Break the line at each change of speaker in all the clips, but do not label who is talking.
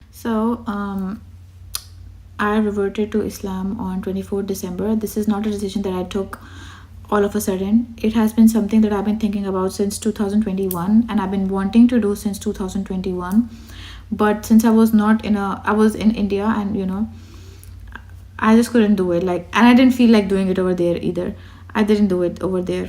So, I reverted to Islam on 24th December. This is not a decision that I took all of a sudden. It has been something that I've been thinking about since 2021 and I've been wanting to do since 2021. But since I was in India and I just couldn't do it. And I didn't feel like doing it over there either. I didn't do it over there.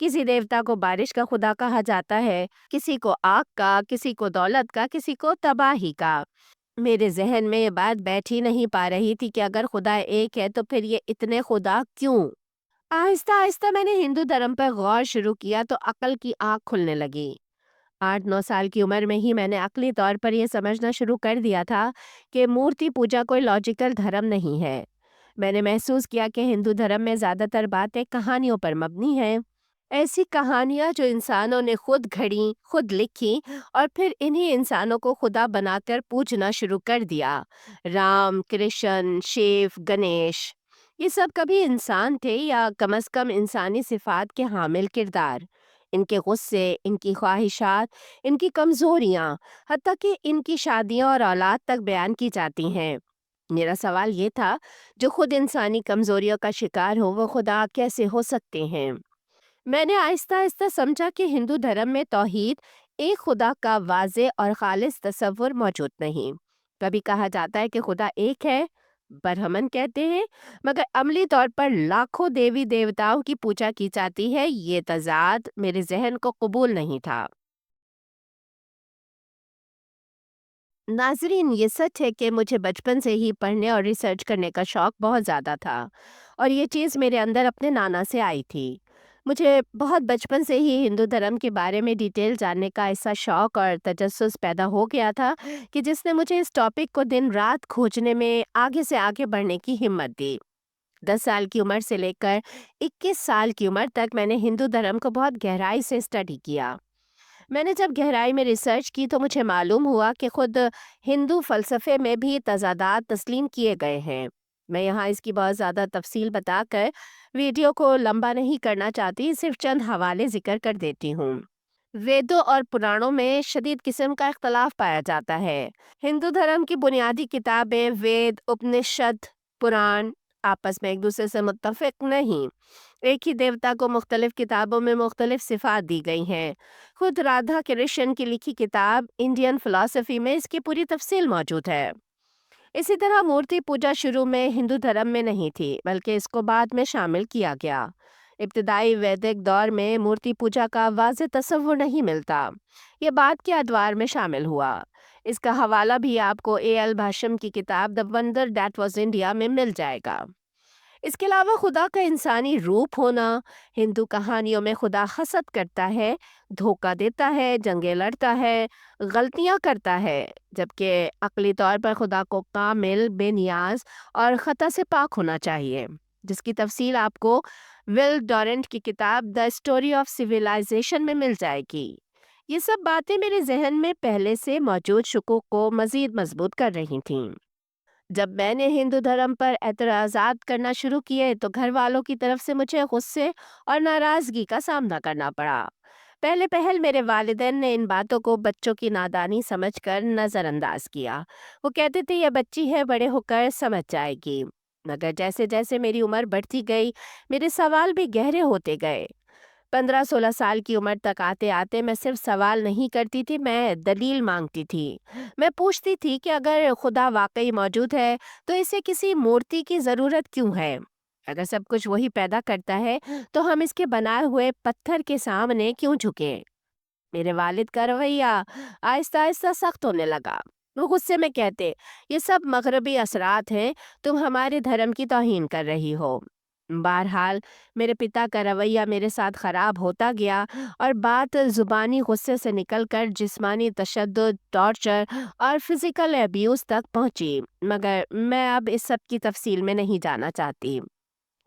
کسی دیوتا کو بارش کا خدا کہا جاتا ہے، کسی کو آگ کا، کسی کو دولت کا، کسی کو تباہی کا۔ میرے ذہن میں یہ بات بیٹھ ہی نہیں پا رہی تھی کہ اگر خدا ایک ہے تو پھر یہ اتنے خدا کیوں؟ آہستہ آہستہ میں نے ہندو دھرم پر غور شروع کیا تو عقل کی آنکھ کھلنے لگی۔ 8-9 سال کی عمر میں ہی میں نے عقلی طور پر یہ سمجھنا شروع کر دیا تھا کہ مورتی پوجا کوئی لاجیکل دھرم نہیں ہے۔ میں نے محسوس کیا کہ ہندو دھرم میں زیادہ تر باتیں کہانیوں پر مبنی ہیں، ایسی کہانیاں جو انسانوں نے خود گھڑی، خود لکھی اور پھر انہی انسانوں کو خدا بنا کر پوجنا شروع کر دیا۔ رام، کرشن، شیو، گنیش، یہ سب کبھی انسان تھے یا کم از کم انسانی صفات کے حامل کردار۔ ان کے غصے، ان کی خواہشات، ان کی کمزوریاں، حتیٰ کہ ان کی شادیاں اور اولاد تک بیان کی جاتی ہیں۔ میرا سوال یہ تھا، جو خود انسانی کمزوریوں کا شکار ہو وہ خدا کیسے ہو سکتے ہیں؟ میں نے آہستہ آہستہ سمجھا کہ ہندو دھرم میں توحید، ایک خدا کا واضح اور خالص تصور موجود نہیں۔ کبھی کہا جاتا ہے کہ خدا ایک ہے، برہمن کہتے ہیں، مگر عملی طور پر لاکھوں دیوی دیوتاؤں کی پوجا کی جاتی ہے۔ یہ تضاد میرے ذہن کو قبول نہیں تھا۔ ناظرین، یہ سچ ہے کہ مجھے بچپن سے ہی پڑھنے اور ریسرچ کرنے کا شوق بہت زیادہ تھا، اور یہ چیز میرے اندر اپنے نانا سے آئی تھی۔ مجھے بہت بچپن سے ہی ہندو دھرم کے بارے میں ڈیٹیل جاننے کا ایسا شوق اور تجسس پیدا ہو گیا تھا کہ جس نے مجھے اس ٹاپک کو دن رات کھوجنے میں آگے سے آگے بڑھنے کی ہمت دی۔ 10 سال کی عمر سے لے کر 21 سال کی عمر تک میں نے ہندو دھرم کو بہت گہرائی سے اسٹڈی کیا۔ میں نے جب گہرائی میں ریسرچ کی تو مجھے معلوم ہوا کہ خود ہندو فلسفے میں بھی تضادات تسلیم کیے گئے ہیں۔ میں یہاں اس کی بہت زیادہ تفصیل بتا کر ویڈیو کو لمبا نہیں کرنا چاہتی، صرف چند حوالے ذکر کر دیتی ہوں۔ ویدوں اور پرانوں میں شدید قسم کا اختلاف پایا جاتا ہے۔ ہندو دھرم کی بنیادی کتابیں وید، اپنشد، پران آپس میں ایک دوسرے سے متفق نہیں۔ ایک ہی دیوتا کو مختلف کتابوں میں مختلف صفات دی گئی ہیں۔ خود رادھا کرشن کی لکھی کتاب انڈین فلسفی میں اس کی پوری تفصیل موجود ہے۔ اسی طرح مورتی پوجا شروع میں ہندو دھرم میں نہیں تھی، بلکہ اس کو بعد میں شامل کیا گیا۔ ابتدائی ویدک دور میں مورتی پوجا کا واضح تصور نہیں ملتا، یہ بعد کے ادوار میں شامل ہوا۔ اس کا حوالہ بھی آپ کو A.L. بھاشم کی کتاب The Wonder That Was India میں مل جائے گا۔ اس کے علاوہ خدا کا انسانی روپ ہونا، ہندو کہانیوں میں خدا حسد کرتا ہے، دھوکہ دیتا ہے، جنگیں لڑتا ہے، غلطیاں کرتا ہے، جبکہ عقلی طور پر خدا کو کامل، بے نیاز اور خطا سے پاک ہونا چاہیے، جس کی تفصیل آپ کو ول ڈورنٹ کی کتاب دا اسٹوری آف سویلائزیشن میں مل جائے گی۔ یہ سب باتیں میرے ذہن میں پہلے سے موجود شکوک کو مزید مضبوط کر رہی تھیں۔ جب میں نے ہندو دھرم پر اعتراضات کرنا شروع کیے تو گھر والوں کی طرف سے مجھے غصے اور ناراضگی کا سامنا کرنا پڑا۔ پہلے پہل میرے والدین نے ان باتوں کو بچوں کی نادانی سمجھ کر نظر انداز کیا۔ وہ کہتے تھے یہ بچی ہے، بڑے ہو کر سمجھ جائے گی۔ مگر جیسے جیسے میری عمر بڑھتی گئی، میرے سوال بھی گہرے ہوتے گئے۔ 15-16 سال کی عمر تک آتے آتے میں صرف سوال نہیں کرتی تھی، میں دلیل مانگتی تھی۔ میں پوچھتی تھی کہ اگر خدا واقعی موجود ہے تو اسے کسی مورتی کی ضرورت کیوں ہے؟ اگر سب کچھ وہی پیدا کرتا ہے تو ہم اس کے بنائے ہوئے پتھر کے سامنے کیوں جھکیں؟ میرے والد کا رویہ آہستہ آہستہ سخت ہونے لگا۔ وہ غصے میں کہتے، یہ سب مغربی اثرات ہیں، تم ہمارے دھرم کی توہین کر رہی ہو۔ بہرحال میرے پتا کا رویہ میرے ساتھ خراب ہوتا گیا اور بات زبانی غصے سے نکل کر جسمانی تشدد، ٹارچر اور فزیکل ایبیوز تک پہنچی، مگر میں اب اس سب کی تفصیل میں نہیں جانا چاہتی۔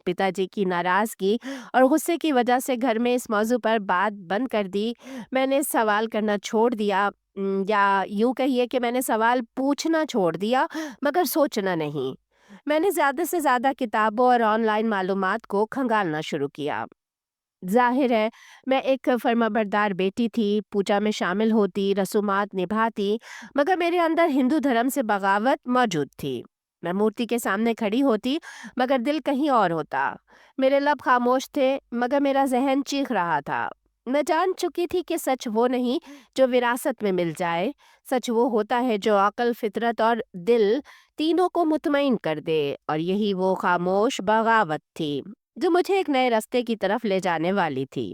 پتا جی کی ناراضگی اور غصے کی وجہ سے گھر میں اس موضوع پر بات بند کر دی۔ میں نے سوال کرنا چھوڑ دیا، یا یوں کہیے کہ میں نے سوال پوچھنا چھوڑ دیا مگر سوچنا نہیں۔ میں نے زیادہ سے زیادہ کتابوں اور آن لائن معلومات کو کھنگالنا شروع کیا۔ ظاہر ہے میں ایک فرمانبردار بیٹی تھی، پوجا میں شامل ہوتی، رسومات نبھاتی، مگر میرے اندر ہندو دھرم سے بغاوت موجود تھی۔ میں مورتی کے سامنے کھڑی ہوتی مگر دل کہیں اور ہوتا۔ میرے لب خاموش تھے مگر میرا ذہن چیخ رہا تھا۔ میں جان چکی تھی کہ سچ وہ نہیں جو وراثت میں مل جائے، سچ وہ ہوتا ہے جو عقل، فطرت اور دل تینوں کو مطمئن کر دے، اور یہی وہ خاموش بغاوت تھی جو مجھے ایک نئے راستے کی طرف لے جانے والی تھی۔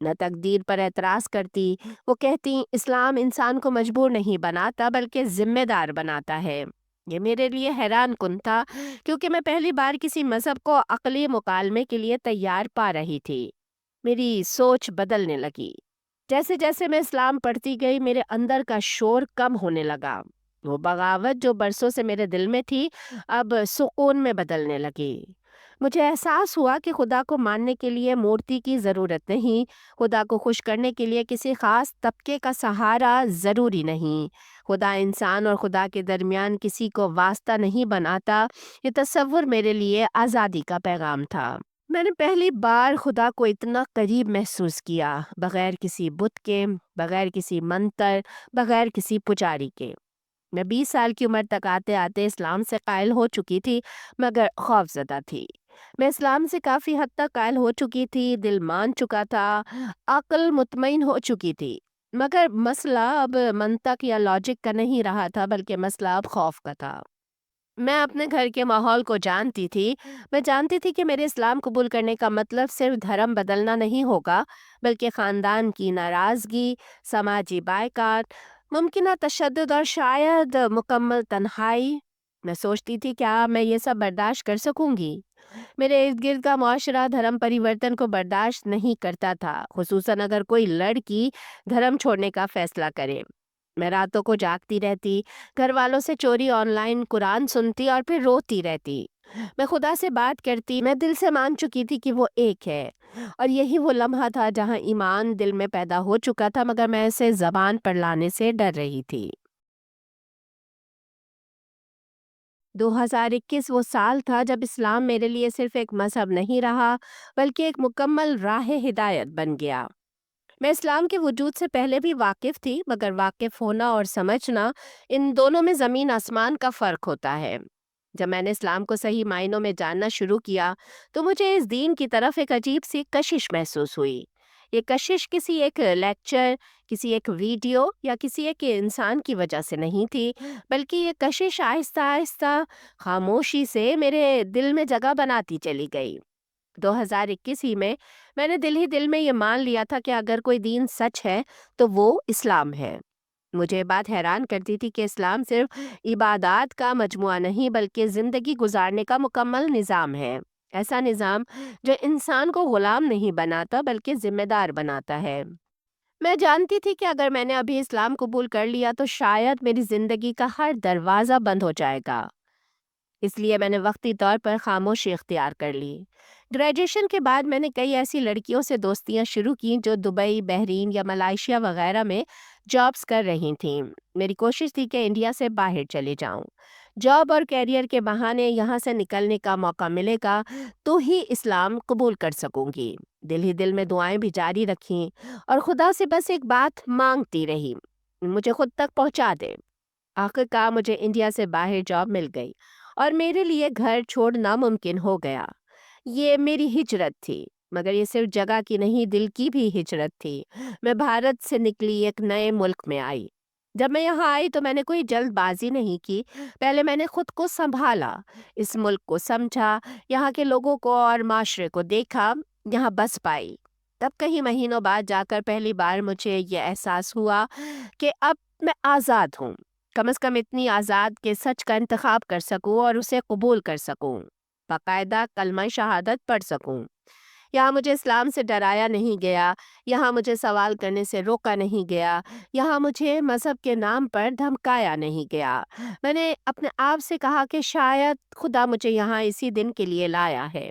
نہ تقدیر پر اعتراض کرتی۔ وہ کہتی اسلام انسان کو مجبور نہیں بناتا بلکہ ذمہ دار بناتا ہے۔ یہ میرے لیے حیران کن تھا، کیونکہ میں پہلی بار کسی مذہب کو عقلی مکالمے کے لیے تیار پا رہی تھی۔ میری سوچ بدلنے لگی۔ جیسے جیسے میں اسلام پڑھتی گئی میرے اندر کا شور کم ہونے لگا۔ وہ بغاوت جو برسوں سے میرے دل میں تھی اب سکون میں بدلنے لگی۔ مجھے احساس ہوا کہ خدا کو ماننے کے لیے مورتی کی ضرورت نہیں، خدا کو خوش کرنے کے لیے کسی خاص طبقے کا سہارا ضروری نہیں، خدا انسان اور خدا کے درمیان کسی کو واسطہ نہیں بناتا۔ یہ تصور میرے لیے آزادی کا پیغام تھا۔ میں نے پہلی بار خدا کو اتنا قریب محسوس کیا، بغیر کسی بت کے، بغیر کسی منتر، بغیر کسی پجاری کے۔ میں 20 سال کی عمر تک آتے آتے اسلام سے قائل ہو چکی تھی، مگر خوف زدہ تھی۔ میں اسلام سے کافی حد تک قائل ہو چکی تھی، دل مان چکا تھا، عقل مطمئن ہو چکی تھی، مگر مسئلہ اب منطق یا لاجک کا نہیں رہا تھا، بلکہ مسئلہ اب خوف کا تھا۔ میں اپنے گھر کے ماحول کو جانتی تھی۔ میں جانتی تھی کہ میرے اسلام قبول کرنے کا مطلب صرف دھرم بدلنا نہیں ہوگا، بلکہ خاندان کی ناراضگی، سماجی بائیکاٹ، ممکنہ تشدد اور شاید مکمل تنہائی۔ میں سوچتی تھی کیا میں یہ سب برداشت کر سکوں گی؟ میرے ارد گرد کا معاشرہ دھرم پریورتن کو برداشت نہیں کرتا تھا، خصوصاً اگر کوئی لڑکی دھرم چھوڑنے کا فیصلہ کرے۔ میں راتوں کو جاگتی رہتی، گھر والوں سے چوری آن لائن قرآن سنتی اور پھر روتی رہتی۔ میں خدا سے بات کرتی، میں دل سے مان چکی تھی کہ وہ ایک ہے، اور یہی وہ لمحہ تھا جہاں ایمان دل میں پیدا ہو چکا تھا، مگر میں اسے زبان پر لانے سے ڈر رہی تھی۔ 2021 وہ سال تھا جب اسلام میرے لیے صرف ایک مذہب نہیں رہا، بلکہ ایک مکمل راہ ہدایت بن گیا۔ میں اسلام کے وجود سے پہلے بھی واقف تھی، مگر واقف ہونا اور سمجھنا، ان دونوں میں زمین آسمان کا فرق ہوتا ہے۔ جب میں نے اسلام کو صحیح معنوں میں جاننا شروع کیا تو مجھے اس دین کی طرف ایک عجیب سی کشش محسوس ہوئی۔ یہ کشش کسی ایک لیکچر، کسی ایک ویڈیو یا کسی ایک انسان کی وجہ سے نہیں تھی، بلکہ یہ کشش آہستہ آہستہ خاموشی سے میرے دل میں جگہ بناتی چلی گئی۔ 2021 ہی میں نے دل ہی دل میں یہ مان لیا تھا کہ اگر کوئی دین سچ ہے تو وہ اسلام ہے۔ مجھے یہ بات حیران کرتی تھی کہ اسلام صرف عبادات کا مجموعہ نہیں بلکہ زندگی گزارنے کا مکمل نظام ہے، ایسا نظام جو انسان کو غلام نہیں بناتا بلکہ ذمہ دار بناتا ہے۔ میں جانتی تھی کہ اگر میں نے ابھی اسلام قبول کر لیا تو شاید میری زندگی کا ہر دروازہ بند ہو جائے گا، اس لیے میں نے وقتی طور پر خاموشی اختیار کر لی۔ گریجویشن کے بعد میں نے کئی ایسی لڑکیوں سے دوستیاں شروع کیں جو دبئی، بحرین یا ملائیشیا وغیرہ میں جابز کر رہی تھیں۔ میری کوشش تھی کہ انڈیا سے باہر چلے جاؤں۔ جاب اور کیریئر کے بہانے یہاں سے نکلنے کا موقع ملے گا تو ہی اسلام قبول کر سکوں گی۔ دل ہی دل میں دعائیں بھی جاری رکھیں اور خدا سے بس ایک بات مانگتی رہی، مجھے خود تک پہنچا دے۔ آخر کار مجھے انڈیا سے باہر جاب مل گئی اور میرے لیے گھر چھوڑنا ممکن ہو گیا۔ یہ میری ہجرت تھی، مگر یہ صرف جگہ کی نہیں، دل کی بھی ہجرت تھی۔ میں بھارت سے نکلی، ایک نئے ملک میں آئی۔ جب میں یہاں آئی تو میں نے کوئی جلد بازی نہیں کی، پہلے میں نے خود کو سنبھالا، اس ملک کو سمجھا، یہاں کے لوگوں کو اور معاشرے کو دیکھا، یہاں بس پائی۔ تب کئی مہینوں بعد جا کر پہلی بار مجھے یہ احساس ہوا کہ اب میں آزاد ہوں، کم از کم اتنی آزاد کہ سچ کا انتخاب کر سکوں اور اسے قبول کر سکوں، باقاعدہ کلمہ شہادت پڑھ سکوں۔ یہاں مجھے اسلام سے ڈرایا نہیں گیا، یہاں مجھے سوال کرنے سے روکا نہیں گیا، یہاں مجھے مذہب کے نام پر دھمکایا نہیں گیا۔ میں نے اپنے آپ سے کہا کہ شاید خدا مجھے یہاں اسی دن کے لیے لایا ہے۔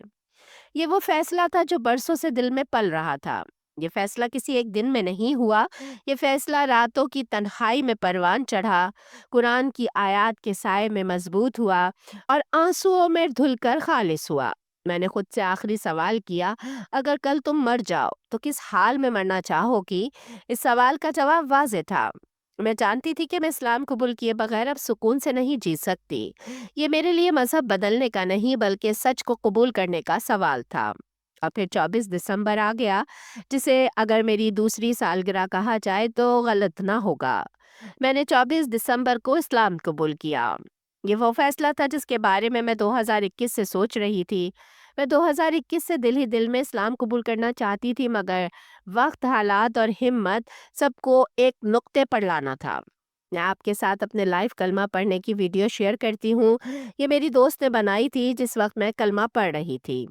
یہ وہ فیصلہ تھا جو برسوں سے دل میں پل رہا تھا۔ یہ فیصلہ کسی ایک دن میں نہیں ہوا، یہ فیصلہ راتوں کی تنہائی میں پروان چڑھا، قرآن کی آیات کے سائے میں مضبوط ہوا اور آنسوؤں میں دھل کر خالص ہوا۔ میں نے خود سے آخری سوال کیا، اگر کل تم مر جاؤ تو کس حال میں مرنا چاہو گی؟ اس سوال کا جواب واضح تھا۔ میں جانتی تھی کہ میں اسلام قبول کیے بغیر اب سکون سے نہیں جی سکتی۔ یہ میرے لیے مذہب بدلنے کا نہیں بلکہ سچ کو قبول کرنے کا سوال تھا۔ اور پھر 24 دسمبر آ گیا، جسے اگر میری دوسری سالگرہ کہا جائے تو غلط نہ ہوگا۔ میں نے 24 دسمبر کو اسلام قبول کیا۔ یہ وہ فیصلہ تھا جس کے بارے میں 2021 سے سوچ رہی تھی۔ میں 2021 سے دل ہی دل میں اسلام قبول کرنا چاہتی تھی، مگر وقت، حالات اور ہمت سب کو ایک نقطے پر لانا تھا۔ میں آپ کے ساتھ اپنے لائیو کلمہ پڑھنے کی ویڈیو شیئر کرتی ہوں۔ یہ میری دوست نے بنائی تھی جس وقت میں کلمہ پڑھ رہی تھی۔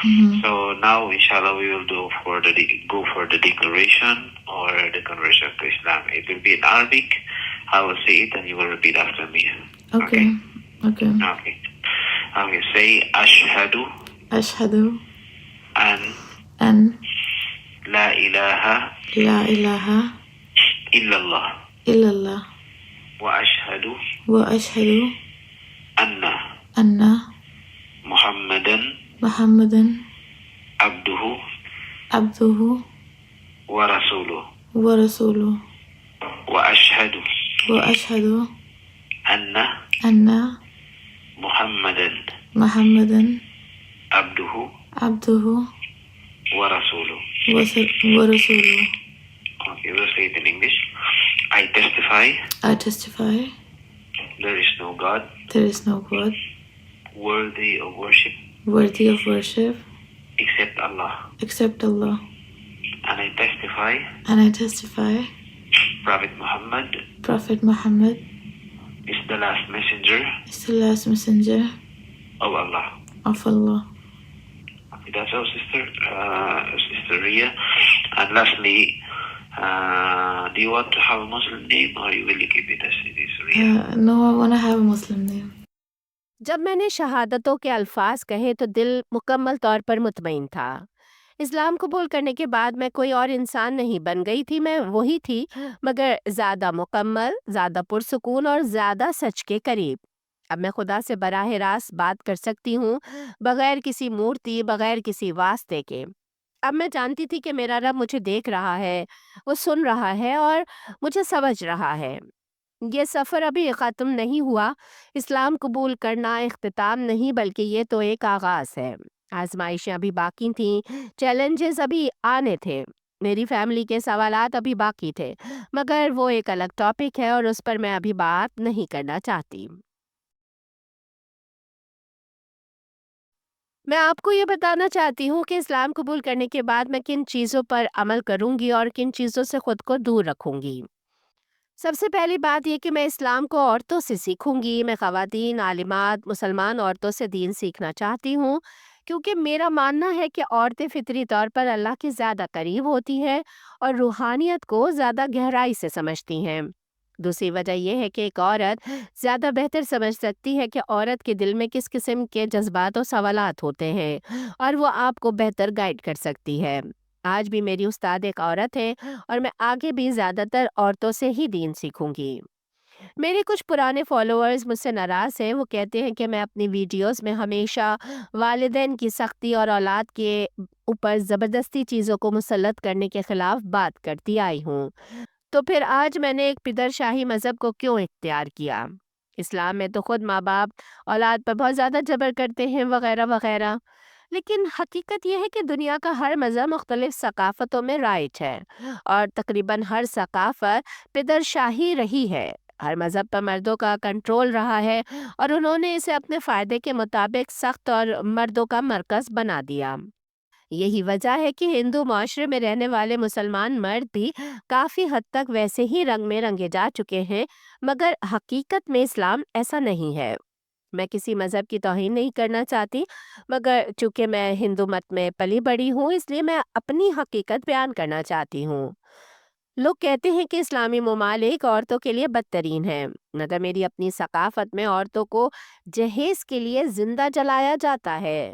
Mhm.
So now, inshallah, we will go for the declaration or the conversion to Islam. It will be in Arabic. I will say it and you will repeat after me.
Okay. Okay.
Okay. Okay. Say Ashhadu
Ashhadu
an
an
la ilaha
la ilaha
illallah
illallah
wa ashhadu
wa ashhadu
anna
anna
Muhammadan
Muhammadan
abduhu
abduhu
wa rasuluhu
wa rasuluhu
wa ashhadu
wa ashhadu
anna
anna
Muhammadan
Muhammadan
abduhu
abduhu
wa rasuluhu.
wa rasuluhu.
Okay, we'll say it in English. I testify
I testify
there is no God
there is no God
worthy of worship
worthy of worship
except Allah.
except Allah.
And I testify
And I testify
Prophet Muhammad
Prophet Muhammad
is the last messenger
is the last messenger
of Allah.
of Allah.
Okay, that's our sister Ria. And lastly, do you want to have a Muslim name or you will keep it as it is, Ria?
No, I want to have a Muslim name.
جب میں نے شہادتوں کے الفاظ کہے تو دل مکمل طور پر مطمئن تھا۔ اسلام قبول کرنے کے بعد میں کوئی اور انسان نہیں بن گئی تھی، میں وہی تھی، مگر زیادہ مکمل، زیادہ پرسکون اور زیادہ سچ کے قریب۔ اب میں خدا سے براہ راست بات کر سکتی ہوں، بغیر کسی مورتی، بغیر کسی واسطے کے۔ اب میں جانتی تھی کہ میرا رب مجھے دیکھ رہا ہے، وہ سن رہا ہے اور مجھے سمجھ رہا ہے۔ یہ سفر ابھی ختم نہیں ہوا۔ اسلام قبول کرنا اختتام نہیں، بلکہ یہ تو ایک آغاز ہے۔ آزمائشیں ابھی باقی تھیں، چیلنجز ابھی آنے تھے، میری فیملی کے سوالات ابھی باقی تھے، مگر وہ ایک الگ ٹاپک ہے اور اس پر میں ابھی بات نہیں کرنا چاہتی۔ میں آپ کو یہ بتانا چاہتی ہوں کہ اسلام قبول کرنے کے بعد میں کن چیزوں پر عمل کروں گی اور کن چیزوں سے خود کو دور رکھوں گی۔ سب سے پہلی بات یہ کہ میں اسلام کو عورتوں سے سیکھوں گی۔ میں خواتین، عالمات، مسلمان عورتوں سے دین سیکھنا چاہتی ہوں، کیونکہ میرا ماننا ہے کہ عورتیں فطری طور پر اللہ کے زیادہ قریب ہوتی ہیں اور روحانیت کو زیادہ گہرائی سے سمجھتی ہیں۔ دوسری وجہ یہ ہے کہ ایک عورت زیادہ بہتر سمجھ سکتی ہے کہ عورت کے دل میں کس قسم کے جذبات و سوالات ہوتے ہیں، اور وہ آپ کو بہتر گائیڈ کر سکتی ہے۔ آج بھی میری استاد ایک عورت ہے اور میں آگے بھی زیادہ تر عورتوں سے ہی دین سیکھوں گی۔ میرے کچھ پرانے فالوورز مجھ سے ناراض ہیں، وہ کہتے ہیں کہ میں اپنی ویڈیوز میں ہمیشہ والدین کی سختی اور اولاد کے اوپر زبردستی چیزوں کو مسلط کرنے کے خلاف بات کرتی آئی ہوں، تو پھر آج میں نے ایک پدر شاہی مذہب کو کیوں اختیار کیا؟ اسلام میں تو خود ماں باپ اولاد پر بہت زیادہ جبر کرتے ہیں وغیرہ وغیرہ، لیکن حقیقت یہ ہے کہ دنیا کا ہر مذہب مختلف ثقافتوں میں رائج ہے اور تقریباً ہر ثقافت پدر شاہی رہی ہے۔ ہر مذہب پر مردوں کا کنٹرول رہا ہے اور انہوں نے اسے اپنے فائدے کے مطابق سخت اور مردوں کا مرکز بنا دیا۔ یہی وجہ ہے کہ ہندو معاشرے میں رہنے والے مسلمان مرد بھی کافی حد تک ویسے ہی رنگ میں رنگے جا چکے ہیں، مگر حقیقت میں اسلام ایسا نہیں ہے۔ میں کسی مذہب کی توہین نہیں کرنا چاہتی، مگر چونکہ میں ہندو مت میں پلی بڑی ہوں، اس لیے میں اپنی حقیقت بیان کرنا چاہتی ہوں۔ لوگ کہتے ہیں کہ اسلامی ممالک عورتوں کے لیے بدترین ہیں، مگر میری اپنی ثقافت میں عورتوں کو جہیز کے لیے زندہ جلایا جاتا ہے۔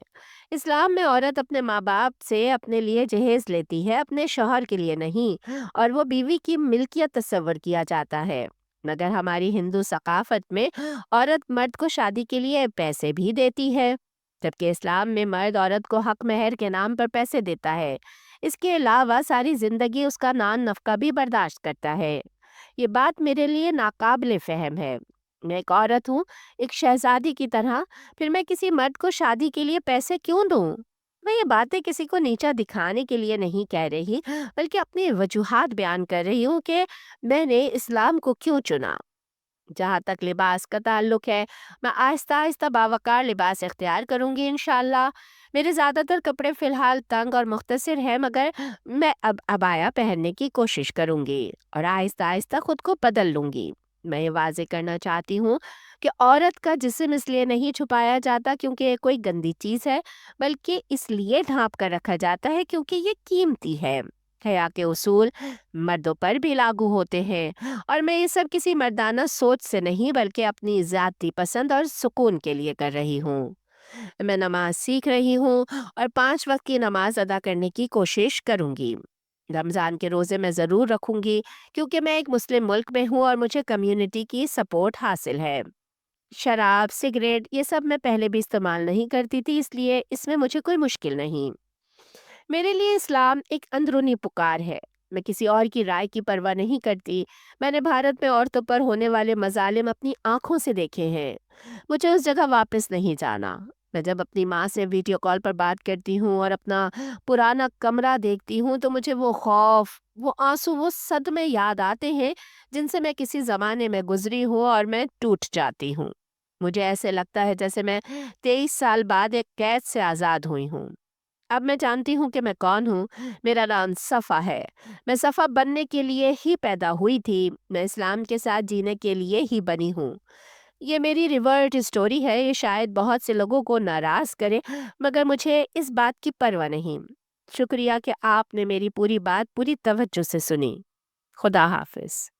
اسلام میں عورت اپنے ماں باپ سے اپنے لیے جہیز لیتی ہے، اپنے شوہر کے لیے نہیں، اور وہ بیوی کی ملکیت تصور کیا جاتا ہے۔ مگر ہماری ہندو ثقافت میں عورت مرد کو شادی کے لیے پیسے بھی دیتی ہے، جبکہ اسلام میں مرد عورت کو حق مہر کے نام پر پیسے دیتا ہے، اس کے علاوہ ساری زندگی اس کا نان نفقہ بھی برداشت کرتا ہے۔ یہ بات میرے لیے ناقابل فہم ہے۔ میں ایک عورت ہوں، ایک شہزادی کی طرح، پھر میں کسی مرد کو شادی کے لیے پیسے کیوں دوں؟ میں یہ باتیں کسی کو نیچا دکھانے کے لیے نہیں کہہ رہی، بلکہ اپنی وجوہات بیان کر رہی ہوں کہ میں نے اسلام کو کیوں چنا۔ جہاں تک لباس کا تعلق ہے، میں آہستہ آہستہ باوقار لباس اختیار کروں گی انشاءاللہ۔ میرے زیادہ تر کپڑے فی الحال تنگ اور مختصر ہیں، مگر میں اب عبایا پہننے کی کوشش کروں گی اور آہستہ آہستہ خود کو بدل لوں گی۔ میں یہ واضح کرنا چاہتی ہوں کہ عورت کا جسم اس لیے نہیں چھپایا جاتا کیونکہ یہ کوئی گندی چیز ہے، بلکہ اس لیے ڈھانپ کر رکھا جاتا ہے کیونکہ یہ قیمتی ہے۔ حیا کے اصول مردوں پر بھی لاگو ہوتے ہیں، اور میں یہ سب کسی مردانہ سوچ سے نہیں بلکہ اپنی ذاتی پسند اور سکون کے لیے کر رہی ہوں۔ میں نماز سیکھ رہی ہوں اور 5 وقت کی نماز ادا کرنے کی کوشش کروں گی۔ رمضان کے روزے میں ضرور رکھوں گی کیونکہ میں ایک مسلم ملک میں ہوں اور مجھے کمیونٹی کی سپورٹ حاصل ہے۔ شراب، سگریٹ یہ سب میں پہلے بھی استعمال نہیں کرتی تھی، اس لیے اس میں مجھے کوئی مشکل نہیں۔ میرے لیے اسلام ایک اندرونی پکار ہے۔ میں کسی اور کی رائے کی پرواہ نہیں کرتی۔ میں نے بھارت میں عورتوں پر ہونے والے مظالم اپنی آنکھوں سے دیکھے ہیں۔ مجھے اس جگہ واپس نہیں جانا۔ میں جب اپنی ماں سے ویڈیو کال پر بات کرتی ہوں اور اپنا پرانا کمرہ دیکھتی ہوں تو مجھے وہ خوف، وہ آنسو، وہ صدمے یاد آتے ہیں جن سے میں کسی زمانے میں گزری ہوں اور میں ٹوٹ جاتی ہوں۔ مجھے ایسے لگتا ہے جیسے میں 23 سال بعد ایک قید سے آزاد ہوئی ہوں۔ اب میں جانتی ہوں کہ میں کون ہوں۔ میرا نام صفا ہے۔ میں صفا بننے کے لیے ہی پیدا ہوئی تھی۔ میں اسلام کے ساتھ جینے کے لیے ہی بنی ہوں۔ یہ میری ریورٹ اسٹوری ہے۔ یہ شاید بہت سے لوگوں کو ناراض کرے، مگر مجھے اس بات کی پرواہ نہیں۔ شکریہ کہ آپ نے میری پوری بات پوری توجہ سے سنی۔ خدا حافظ۔